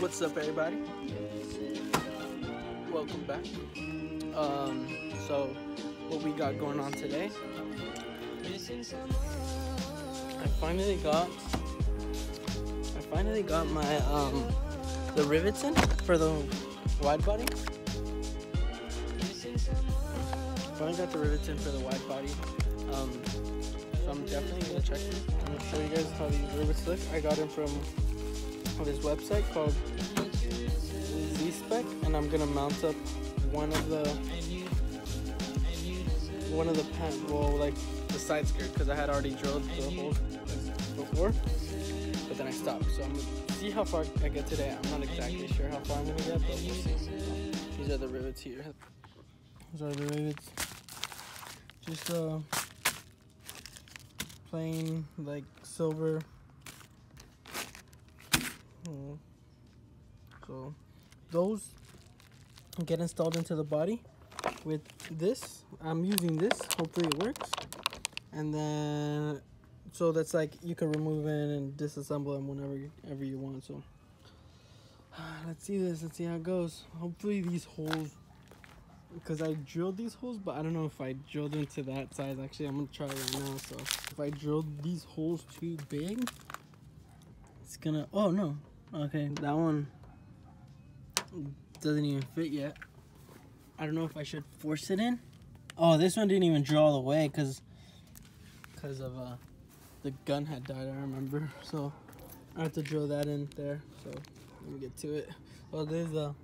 What's up, everybody? Welcome back. So what we got going on today? I finally got my the rivets in for the wide body. Finally got the rivets in for the wide body. So I'm definitely gonna check them. I'm gonna show you guys how these rivets look. I got them from this website called Z-Spec, and I'm gonna mount up one of the like the side skirt, because I had already drilled the holes before, but then I stopped. So I'm gonna see how far I get today. I'm not exactly sure how far I'm gonna get, but we'll see. These are the rivets here. These are the rivets. Just plain like silver. So those get installed into the body with this. I'm using this, hopefully it works. And then so that's like you can remove it and disassemble them whenever you want. So let's see how it goes. Hopefully these holes, because I drilled these holes, but I don't know if I drilled into that size. Actually, I'm gonna try it right now. So if I drilled these holes too big, it's gonna, oh no, okay, that one doesn't even fit yet. I don't know if I should force it in. Oh, this one didn't even drill all the way because of the gun had died, I remember. So I have to drill that in there. So let me get to it. So there's a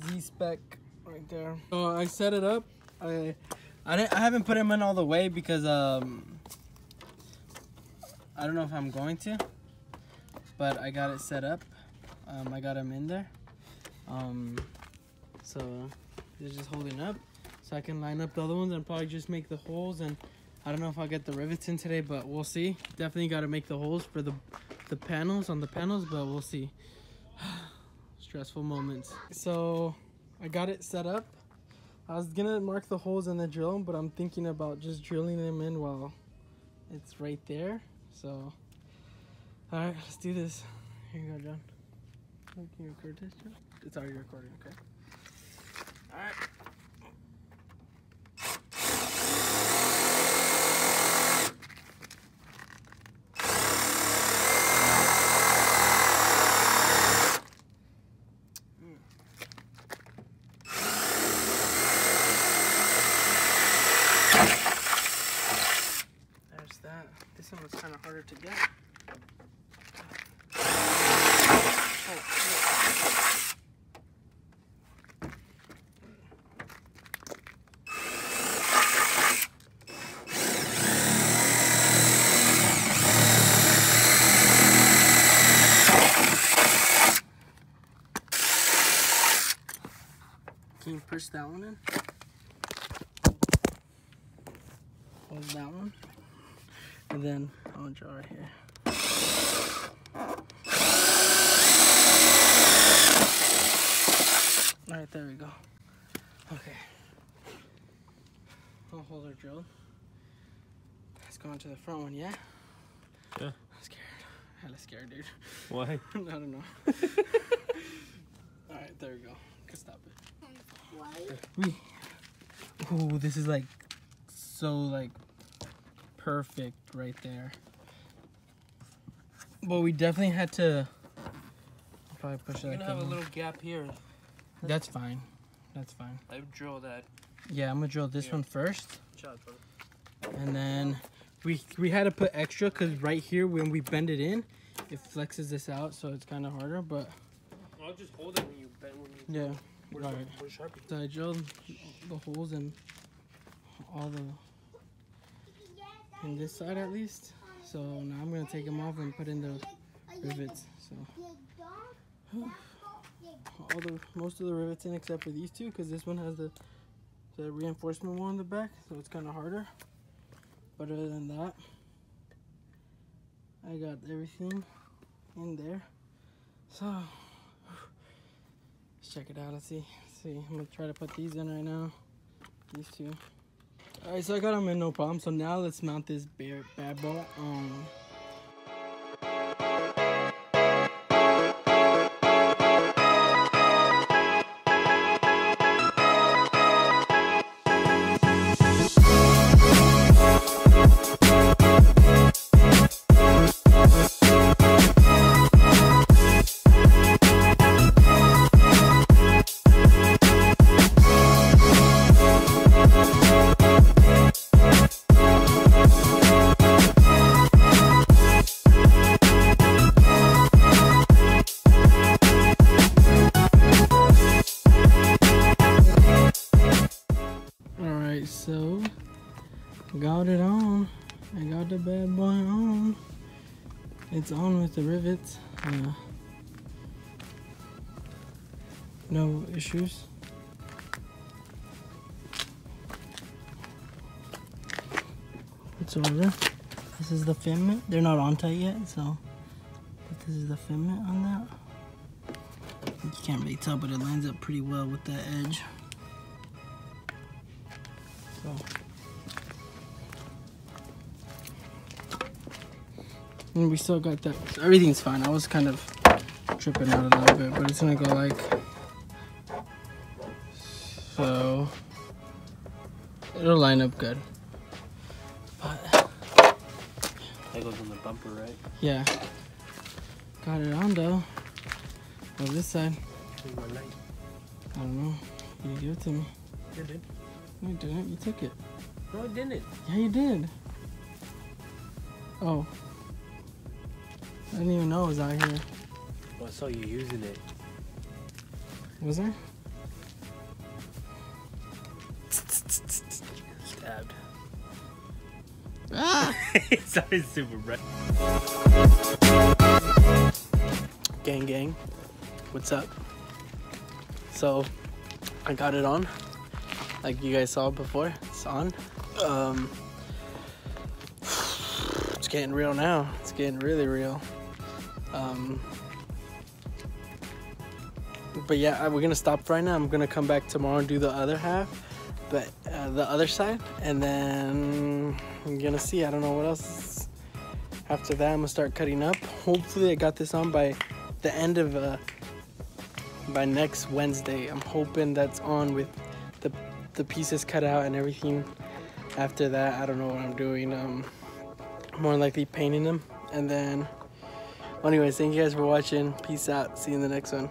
Z-Spec right there. So I set it up. I haven't put them in all the way because I don't know if I'm going to, but I got it set up. I got them in there. So they're just holding up, so I can line up the other ones and probably just make the holes. And I don't know if I'll get the rivets in today, but we'll see. Definitely got to make the holes for the panels on the panels, but we'll see. Stressful moments. So I got it set up. I was gonna mark the holes and then drill them, but I'm thinking about just drilling them in while it's right there. So all right, let's do this. Here you go, John. Can you record this, John? It's already recording, okay. All right. There's that. This one was kind of harder to get. Oh, can you push that one in? Hold that one. And then I'm gonna draw right here. Alright, there we go. Okay. I'll hold our drill. Let's go into the front one, yeah? Yeah. I'm scared. Hella scared, dude. Why? I don't know. Alright, there we go. Can stop it. Ooh, this is like so like perfect right there. But we definitely had to probably push it. You're gonna have a little gap here. That's fine. That's fine. I would drill that. Yeah, I'm gonna drill this one first. And then we had to put extra because right here when we bend it in, it flexes this out, so it's kind of harder. But I'll just hold it when you bend. yeah. Alright. So I drilled the holes in all in this side at least. So now I'm gonna take them off and put in the rivets. So most of the rivets in except for these two, because this one has the reinforcement one on the back, so it's kind of harder. But other than that, I got everything in there. So let's check it out. Let's see. I'm gonna try to put these in right now. These two. All right, so I got them in no problem. So now let's mount this bad boy. Got it on. I got the bad boy on. It's on with the rivets. No issues. Whatsoever. This is the fitment. They're not on tight yet, so but this is the fitment on that. You can't really tell, but it lines up pretty well with that edge. So. And we still got that. So everything's fine. I was kind of tripping out a little bit, but it's gonna go like so. It'll line up good. But that goes on the bumper, right? Yeah. Got it on though. Oh, this side. Where's my light? I don't know. You give it to me. You did. No, you didn't. You took it. No, I didn't. Yeah, you did. Oh. I didn't even know it was out here. Oh, I saw you using it. Was there? Stabbed. Ah! It sounded super bright. Gang, gang. What's up? So, I got it on. Like you guys saw before. It's on. It's getting real now. It's getting really real. But yeah, we're gonna stop right now. I'm gonna come back tomorrow and do the other half, but the other side, and then I'm gonna see. I don't know what else. After that, I'm gonna start cutting up. Hopefully, I got this on by the end of by next Wednesday. I'm hoping that's on with the pieces cut out and everything. After that, I don't know what I'm doing. More likely painting them, and then. Anyways, thank you guys for watching. Peace out. See you in the next one.